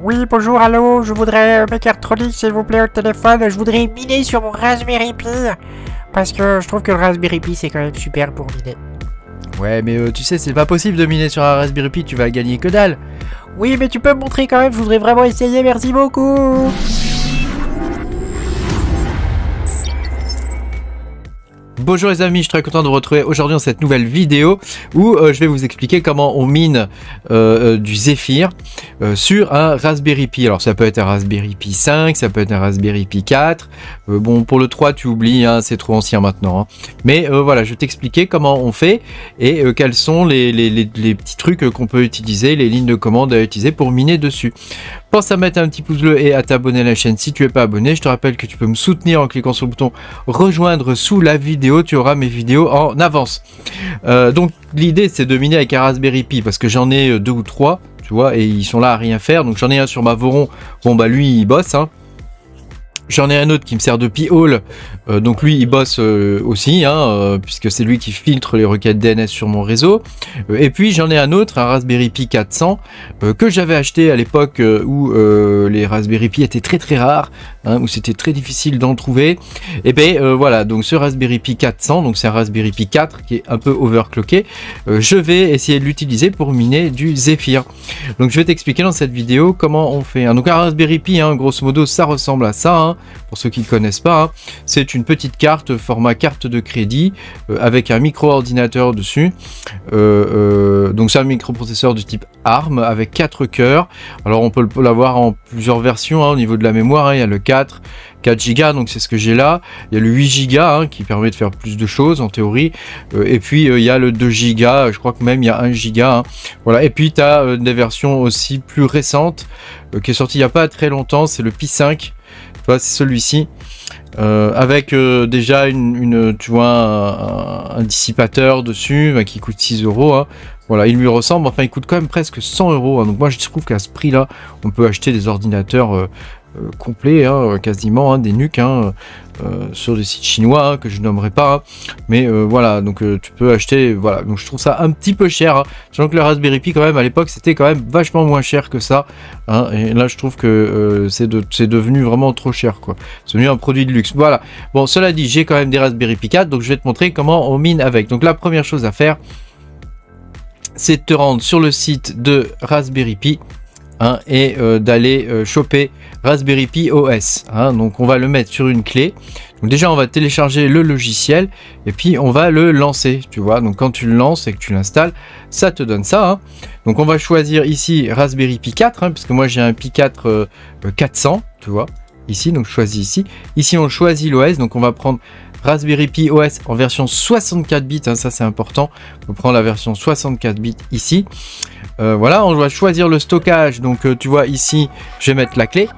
Oui, bonjour, allô, je voudrais mécatronique, s'il vous plaît, au téléphone. Je voudrais miner sur mon Raspberry Pi. Parce que je trouve que le Raspberry Pi, c'est quand même super pour miner. Ouais, mais tu sais, c'est pas possible de miner sur un Raspberry Pi, tu vas gagner que dalle. Oui, mais tu peux me montrer quand même, je voudrais vraiment essayer, merci beaucoup. Bonjour les amis, je suis très content de vous retrouver aujourd'hui dans cette nouvelle vidéo où je vais vous expliquer comment on mine du Zephyr sur un Raspberry Pi. Alors ça peut être un Raspberry Pi 5, ça peut être un Raspberry Pi 4. Bon, pour le 3 tu oublies, hein, c'est trop ancien maintenant. Hein. Mais voilà, je vais t'expliquer comment on fait et quels sont les petits trucs qu'on peut utiliser, les lignes de commande à utiliser pour miner dessus. Pense à mettre un petit pouce bleu et à t'abonner à la chaîne si tu n'es pas abonné. Je te rappelle que tu peux me soutenir en cliquant sur le bouton rejoindre sous la vidéo. Tu auras mes vidéos en avance. Donc l'idée c'est de miner avec un Raspberry Pi parce que j'en ai 2 ou 3, tu vois, et ils sont là à rien faire. Donc j'en ai un sur ma Voron. Bon bah lui il bosse, hein. J'en ai un autre qui me sert de Pi-hole, donc lui il bosse aussi, hein, puisque c'est lui qui filtre les requêtes DNS sur mon réseau. Et puis j'en ai un autre, un Raspberry Pi 400, que j'avais acheté à l'époque où les Raspberry Pi étaient très rares, hein, où c'était très difficile d'en trouver. Et bien voilà, donc ce Raspberry Pi 400, donc c'est un Raspberry Pi 4 qui est un peu overclocké, je vais essayer de l'utiliser pour miner du Zephyr. Donc je vais t'expliquer dans cette vidéo comment on fait. Hein. Donc un Raspberry Pi, hein, grosso modo ça ressemble à ça, hein. Pour ceux qui ne connaissent pas, hein, c'est une petite carte format carte de crédit avec un micro-ordinateur dessus. Donc c'est un microprocesseur du type ARM avec 4 cœurs. Alors on peut l'avoir en plusieurs versions, hein, au niveau de la mémoire, hein, il y a le 4 Go, donc c'est ce que j'ai là. Il y a le 8 Go hein, qui permet de faire plus de choses en théorie. Et puis il y a le 2 Go, je crois que même il y a 1 Go. Hein. Voilà. Et puis tu as des versions aussi plus récentes qui est sortie il n'y a pas très longtemps, c'est le Pi 5. C'est celui-ci avec déjà tu vois un dissipateur dessus qui coûte 6 €. Hein. Voilà, il lui ressemble, enfin il coûte quand même presque 100 €. Hein. Donc moi je trouve qu'à ce prix là on peut acheter des ordinateurs complets, hein, quasiment, hein, des NUC, hein, sur des sites chinois hein, que je nommerai pas, hein. Mais voilà, donc tu peux acheter, voilà, donc je trouve ça un petit peu cher, hein. Sachant que le Raspberry Pi quand même à l'époque c'était quand même vachement moins cher que ça, hein, et là je trouve que c'est devenu vraiment trop cher, quoi. C'est devenu un produit de luxe. Voilà, bon, cela dit, j'ai quand même des Raspberry Pi 4, donc je vais te montrer comment on mine avec. Donc la première chose à faire, c'est de te rendre sur le site de Raspberry Pi, hein, et d'aller choper Raspberry Pi OS, hein. Donc on va le mettre sur une clé. Donc déjà on va télécharger le logiciel et puis on va le lancer, tu vois. Donc quand tu le lances et que tu l'installes, ça te donne ça, hein. Donc on va choisir ici Raspberry Pi 4, hein, parce que moi j'ai un Pi 4 400, tu vois, ici. Donc je choisis ici. Ici on choisit l'OS, donc on va prendre Raspberry Pi OS en version 64 bits, hein, ça c'est important. On prend la version 64 bits ici. Voilà, on va choisir le stockage. Donc tu vois ici, je vais mettre la clé.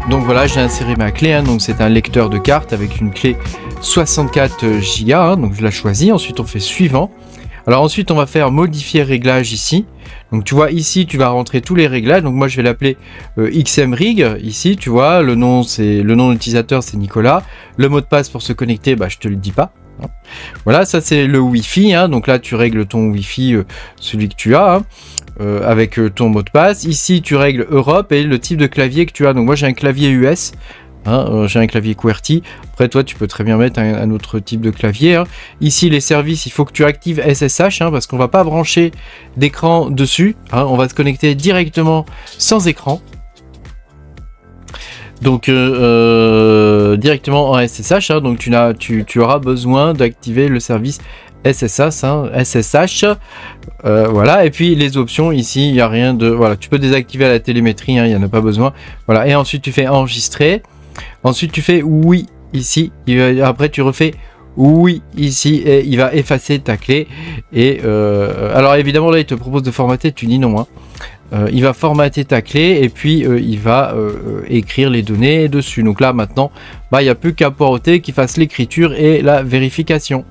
Donc voilà, j'ai inséré ma clé, hein, donc c'est un lecteur de carte avec une clé 64 Go, hein, donc je la choisis. Ensuite on fait suivant. Alors ensuite on va faire modifier réglage ici. Donc tu vois ici tu vas rentrer tous les réglages. Donc moi je vais l'appeler XMRig ici, tu vois, le nom d'utilisateur c'est Nicolas. Le mot de passe pour se connecter, bah je te le dis pas. Hein. Voilà, ça c'est le Wi-Fi, hein, donc là tu règles ton Wi-Fi, celui que tu as. Hein. Avec ton mot de passe. Ici tu règles Europe et le type de clavier que tu as. Donc moi j'ai un clavier US, hein, j'ai un clavier QWERTY. Après toi tu peux très bien mettre un autre type de clavier, hein. Ici les services, il faut que tu actives SSH, hein, parce qu'on va pas brancher d'écran dessus, hein, on va se connecter directement sans écran. Donc directement en SSH, hein, donc tu auras besoin d'activer le service SSH, hein, SSH, voilà. Et puis les options ici, il n'y a rien de, voilà, tu peux désactiver la télémétrie, hein, il n'y en a pas besoin, voilà. Et ensuite tu fais enregistrer, ensuite tu fais oui ici, après tu refais oui ici et il va effacer ta clé. Et alors évidemment là il te propose de formater, tu dis non, hein. il va formater ta clé et puis il va écrire les données dessus. Donc là maintenant, il n'y a plus qu'à poireauter qu'il fasse l'écriture et la vérification.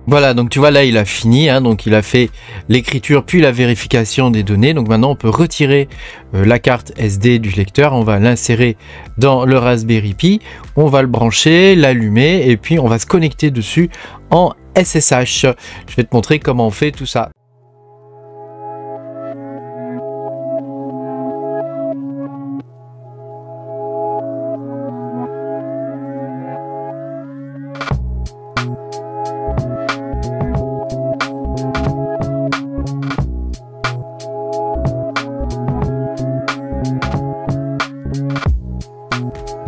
Voilà, donc tu vois là il a fini, hein, donc il a fait l'écriture puis la vérification des données. Donc maintenant on peut retirer la carte SD du lecteur, on va l'insérer dans le Raspberry Pi, on va le brancher, l'allumer et puis on va se connecter dessus en SSH. Je vais te montrer comment on fait tout ça.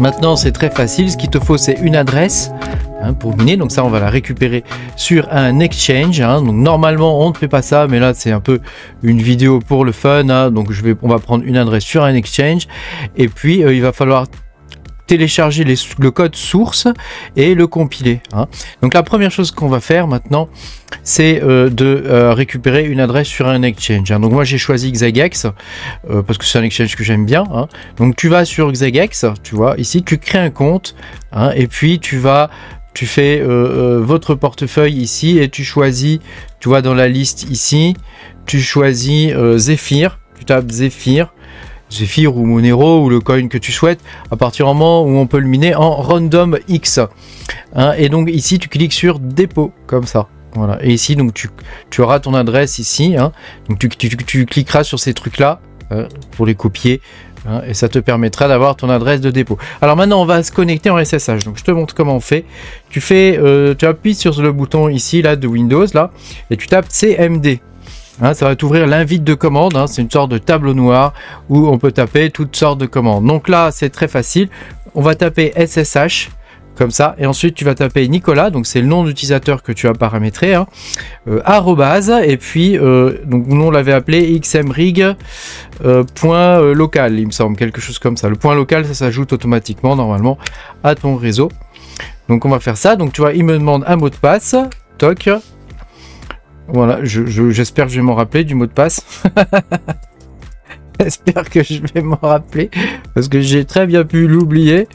Maintenant c'est très facile, ce qu'il te faut c'est une adresse pour miner, donc ça on va la récupérer sur un exchange, hein. Donc normalement on ne fait pas ça, mais là c'est un peu une vidéo pour le fun, hein. Donc on va prendre une adresse sur un exchange et puis il va falloir télécharger le code source et le compiler, hein. Donc la première chose qu'on va faire maintenant c'est de récupérer une adresse sur un exchange, hein. Donc moi j'ai choisi Xagex parce que c'est un exchange que j'aime bien, hein. Donc tu vas sur Xagex, tu vois ici tu crées un compte, hein, et puis tu fais votre portefeuille ici et tu choisis, tu vois dans la liste ici tu choisis Zephyr, tu tapes Zephyr ou Monero ou le coin que tu souhaites à partir du moment où on peut le miner en random X, hein. Et donc ici tu cliques sur dépôt comme ça, voilà, et ici donc tu auras ton adresse ici, hein. Donc tu cliqueras sur ces trucs là pour les copier, hein, et ça te permettra d'avoir ton adresse de dépôt. Alors maintenant on va se connecter en SSH, donc je te montre comment on fait. Tu appuies sur le bouton ici là de Windows là et tu tapes CMD. Hein, ça va t'ouvrir l'invite de commande, hein, c'est une sorte de tableau noir où on peut taper toutes sortes de commandes. Donc là c'est très facile, on va taper SSH comme ça et ensuite tu vas taper Nicolas, donc c'est le nom d'utilisateur que tu as paramétré, hein, arrobase, et puis donc nous on l'avait appelé xmrig point local, il me semble, quelque chose comme ça. Le point local ça s'ajoute automatiquement normalement à ton réseau. Donc on va faire ça, donc tu vois il me demande un mot de passe, toc. Voilà, j'espère que je vais m'en rappeler du mot de passe. J'espère que je vais m'en rappeler parce que j'ai très bien pu l'oublier.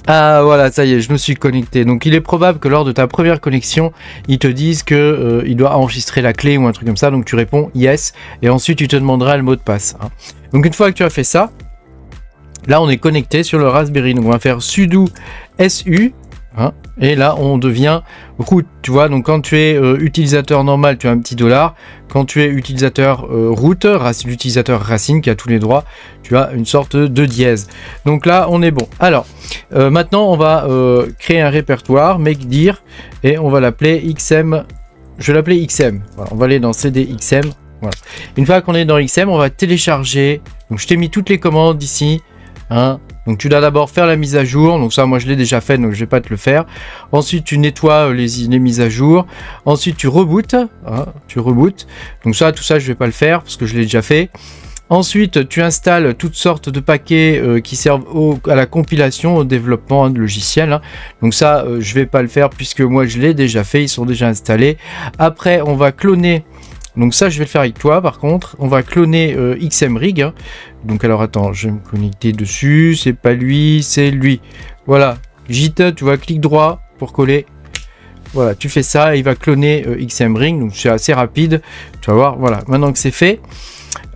Ah voilà, ça y est, je me suis connecté. Donc il est probable que lors de ta première connexion, ils te disent que il doit enregistrer la clé ou un truc comme ça. Donc tu réponds yes et ensuite tu te demanderas le mot de passe, hein. Donc une fois que tu as fait ça, là on est connecté sur le Raspberry. Donc on va faire sudo su. Hein, et là on devient root, tu vois. Donc quand tu es utilisateur normal tu as un petit $, quand tu es utilisateur root, l'utilisateur racine qui a tous les droits, tu as une sorte de dièse. Donc là on est bon. Alors maintenant on va créer un répertoire make dir et on va l'appeler xm, je vais l'appeler xm, voilà, on va aller dans cdxm, voilà. Une fois qu'on est dans xm on va télécharger, donc je t'ai mis toutes les commandes ici, hein. Donc tu dois d'abord faire la mise à jour, donc ça moi je l'ai déjà fait donc je vais pas te le faire. Ensuite tu nettoies les mises à jour, ensuite tu rebootes, hein, donc ça tout ça je vais pas le faire parce que je l'ai déjà fait. Ensuite tu installes toutes sortes de paquets qui servent à la compilation, au développement, hein, de logiciels, hein. Donc ça je vais pas le faire puisque moi je l'ai déjà fait, ils sont déjà installés. Après on va cloner. Donc ça je vais le faire avec toi par contre, on va cloner xmrig, hein. Donc alors attends, je vais me connecter dessus, c'est pas lui, c'est lui. Voilà, JIT, tu vois, clic droit pour coller. Voilà, tu fais ça et il va cloner xmrig, donc c'est assez rapide, tu vas voir, voilà, maintenant que c'est fait.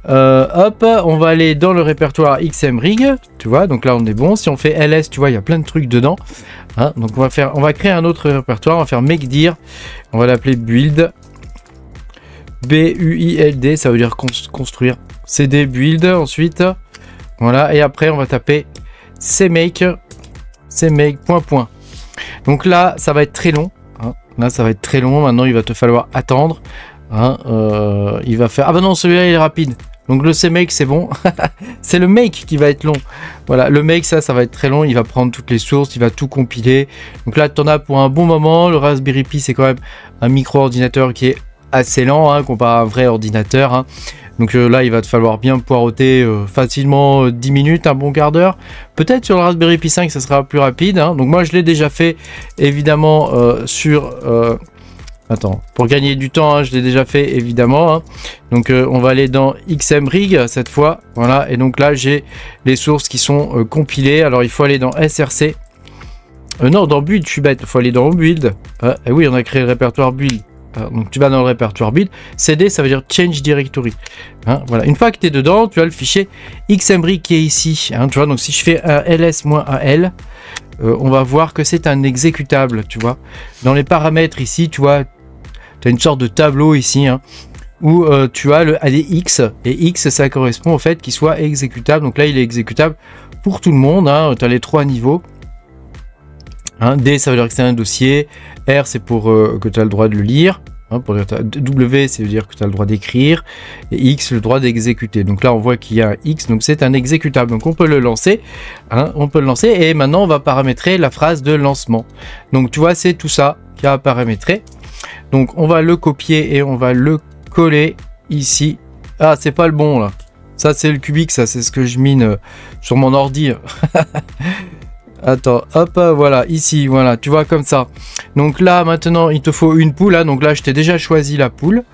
Hop, on va aller dans le répertoire xmrig, tu vois, donc là on est bon. Si on fait ls, tu vois, il y a plein de trucs dedans, hein. Donc on va créer un autre répertoire, on va faire make dir, on va l'appeler build. B-U-I-L-D, ça veut dire construire. CD build ensuite. Voilà, et après on va taper cmake point. Donc là, ça va être très long, hein. Là, ça va être très long. Maintenant, il va te falloir attendre, hein. Il va faire. Ah bah non, celui-là il est rapide. Donc le cmake c'est bon. C'est le make qui va être long. Voilà, le make ça va être très long. Il va prendre toutes les sources, il va tout compiler. Donc là, tu en as pour un bon moment. Le Raspberry Pi c'est quand même un micro-ordinateur qui est assez lent, hein, comparé à un vrai ordinateur, hein. Donc là il va te falloir bien poireauter facilement 10 minutes, un bon quart d'heure. Peut-être sur le Raspberry Pi 5 ça sera plus rapide, hein. Donc moi je l'ai déjà fait évidemment sur Attends, pour gagner du temps, hein, je l'ai déjà fait évidemment. Hein. Donc on va aller dans XMRig cette fois. Voilà, et donc là j'ai les sources qui sont compilées. Alors il faut aller dans SRC. Non, dans Build, je suis bête. Il faut aller dans Build. Et oui, on a créé le répertoire Build. Donc tu vas dans le répertoire Build. CD, ça veut dire Change Directory. Hein, voilà. Une fois que tu es dedans, tu as le fichier XMRig qui est ici. Hein, tu vois, donc si je fais un ls-al, on va voir que c'est un exécutable, tu vois. Dans les paramètres ici, tu vois, tu as une sorte de tableau ici, hein, où tu as le ADX, et X, ça correspond au fait qu'il soit exécutable. Donc là, il est exécutable pour tout le monde, hein, tu as les 3 niveaux. Hein, D, ça veut dire que c'est un dossier. R, c'est pour que tu as le droit de le lire. Hein, pour dire W, ça veut dire que tu as le droit d'écrire. Et X, le droit d'exécuter. Donc là, on voit qu'il y a un X, donc c'est un exécutable. Donc on peut le lancer. Hein, on peut le lancer. Et maintenant, on va paramétrer la phrase de lancement. Donc tu vois, c'est tout ça qui a à paramétrer. Donc on va le copier et on va le coller ici. Ah, c'est pas le bon là. Ça, c'est le cubique, ça, c'est ce que je mine sur mon ordi. Attends, hop, voilà, ici, voilà, tu vois, comme ça. Donc là, maintenant, il te faut une poule. Hein, donc là, je t'ai déjà choisi la poule.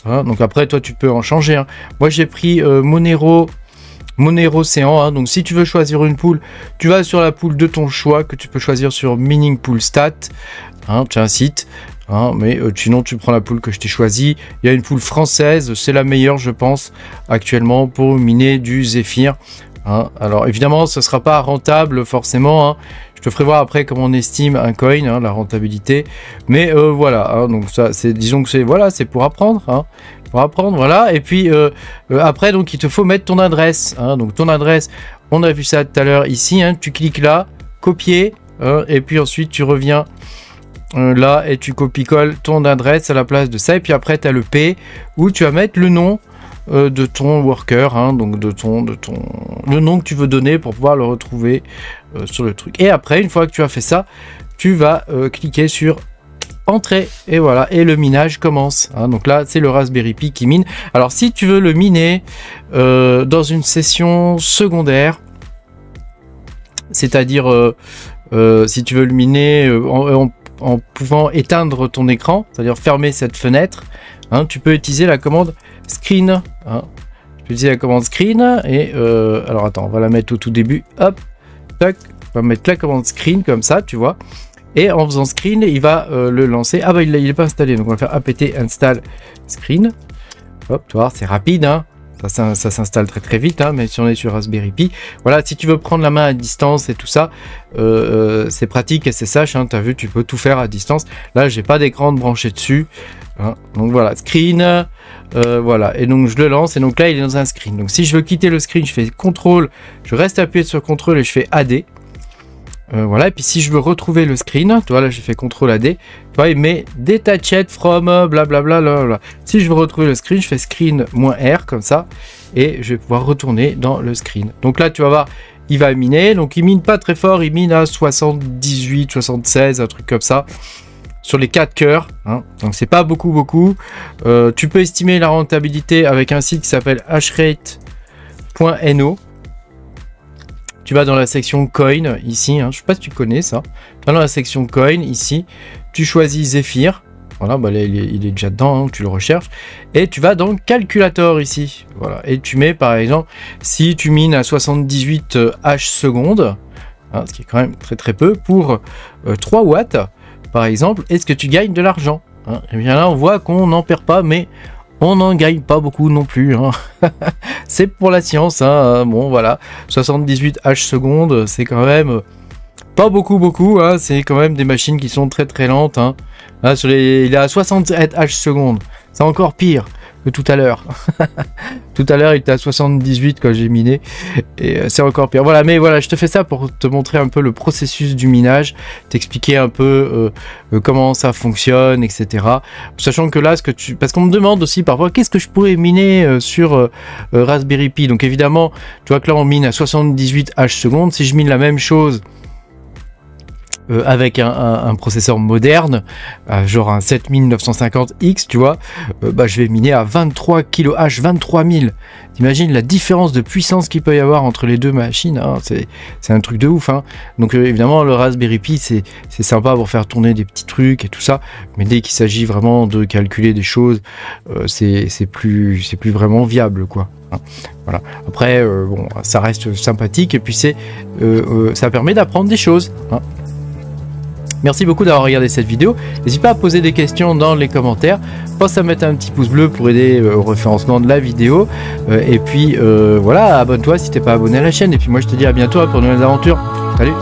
Hein, donc après, toi, tu peux en changer. Hein. Moi, j'ai pris Monero Océan. Hein, donc si tu veux choisir une poule, tu vas sur la poule de ton choix que tu peux choisir sur Mining Pool Stat. Hein, tu as un site. Hein, mais sinon, tu prends la poule que je t'ai choisie. Il y a une poule française. C'est la meilleure, je pense, actuellement pour miner du Zephyr. Hein, alors évidemment ce ne sera pas rentable forcément, hein. Je te ferai voir après comment on estime un coin, hein, la rentabilité, mais voilà, hein, donc ça c'est, disons que c'est, voilà, c'est pour apprendre, hein, pour apprendre, voilà, et puis après donc il te faut mettre ton adresse, hein, donc ton adresse, on a vu ça tout à l'heure ici, hein, tu cliques là, copier, hein, et puis ensuite tu reviens là et tu copies-colles ton adresse à la place de ça, et puis après tu as le P où tu vas mettre le nom de ton worker, hein, donc le nom que tu veux donner pour pouvoir le retrouver sur le truc. Et après, une fois que tu as fait ça, tu vas cliquer sur Entrée et voilà, et le minage commence. Hein, donc là, c'est le Raspberry Pi qui mine. Alors, si tu veux le miner dans une session secondaire, c'est-à-dire si tu veux le miner en pouvant éteindre ton écran, c'est-à-dire fermer cette fenêtre, hein, tu peux utiliser la commande screen. Hein. Je peux utiliser la commande screen et alors attends, on va la mettre au tout début. Hop, tac, on va mettre la commande screen comme ça, tu vois. Et en faisant screen, il va le lancer. Ah bah il est pas installé, donc on va faire apt install screen. Hop, tu vois, c'est rapide, hein. Ça s'installe très très vite, hein, mais si on est sur Raspberry Pi, voilà, si tu veux prendre la main à distance et tout ça, c'est pratique et c'est SSH, hein, tu as vu, tu peux tout faire à distance. Là, j'ai pas d'écran de branché dessus, hein, donc voilà, screen, voilà, et donc je le lance, et donc là, il est dans un screen. Donc si je veux quitter le screen, je fais CTRL, je reste appuyé sur CTRL et je fais AD. Voilà, et puis si je veux retrouver le screen, tu vois, là j'ai fait CTRL AD, tu vois, il met detached from blablabla. Si je veux retrouver le screen, je fais screen-R comme ça, et je vais pouvoir retourner dans le screen. Donc là, tu vas voir, il va miner, donc il mine pas très fort, il mine à 78, 76, un truc comme ça, sur les 4 cœurs, hein, donc c'est pas beaucoup. Tu peux estimer la rentabilité avec un site qui s'appelle hashrate.no. Tu vas dans la section coin ici, hein, je sais pas si tu connais ça. Tu vas dans la section coin ici, tu choisis Zephyr, voilà, bah là, il est déjà dedans, hein, tu le recherches, et tu vas dans calculator ici, voilà, et tu mets par exemple, si tu mines à 78 H secondes, hein, ce qui est quand même très peu, pour 3 watts par exemple, est-ce que tu gagnes de l'argent, hein? Et bien là on voit qu'on n'en perd pas, mais on n'en gagne pas beaucoup non plus, hein. C'est pour la science, hein. Bon voilà, 78 H secondes, c'est quand même pas beaucoup, hein. C'est quand même des machines qui sont très lentes, hein. Là, il est à 67 H secondes, c'est encore pire que tout à l'heure. Tout à l'heure il était à 78 quand j'ai miné, et c'est encore pire. Voilà, mais voilà, je te fais ça pour te montrer un peu le processus du minage, t'expliquer un peu comment ça fonctionne, etc. Sachant que là, parce qu'on me demande aussi parfois qu'est-ce que je pourrais miner sur Raspberry Pi. Donc évidemment, tu vois que là on mine à 78 H secondes. Si je mine la même chose avec un processeur moderne, genre un 7950X, tu vois, bah, je vais miner à 23 kHz, 23 000. T'imagines la différence de puissance qu'il peut y avoir entre les deux machines, hein, c'est un truc de ouf. Hein. Donc évidemment, le Raspberry Pi, c'est sympa pour faire tourner des petits trucs et tout ça, mais dès qu'il s'agit vraiment de calculer des choses, c'est plus vraiment viable, quoi. Hein. Voilà. Après, bon, ça reste sympathique et puis ça permet d'apprendre des choses. Hein. Merci beaucoup d'avoir regardé cette vidéo. N'hésite pas à poser des questions dans les commentaires. Pense à mettre un petit pouce bleu pour aider au référencement de la vidéo. Et puis voilà, abonne-toi si t'es pas abonné à la chaîne. Et puis moi je te dis à bientôt pour de nouvelles aventures. Salut!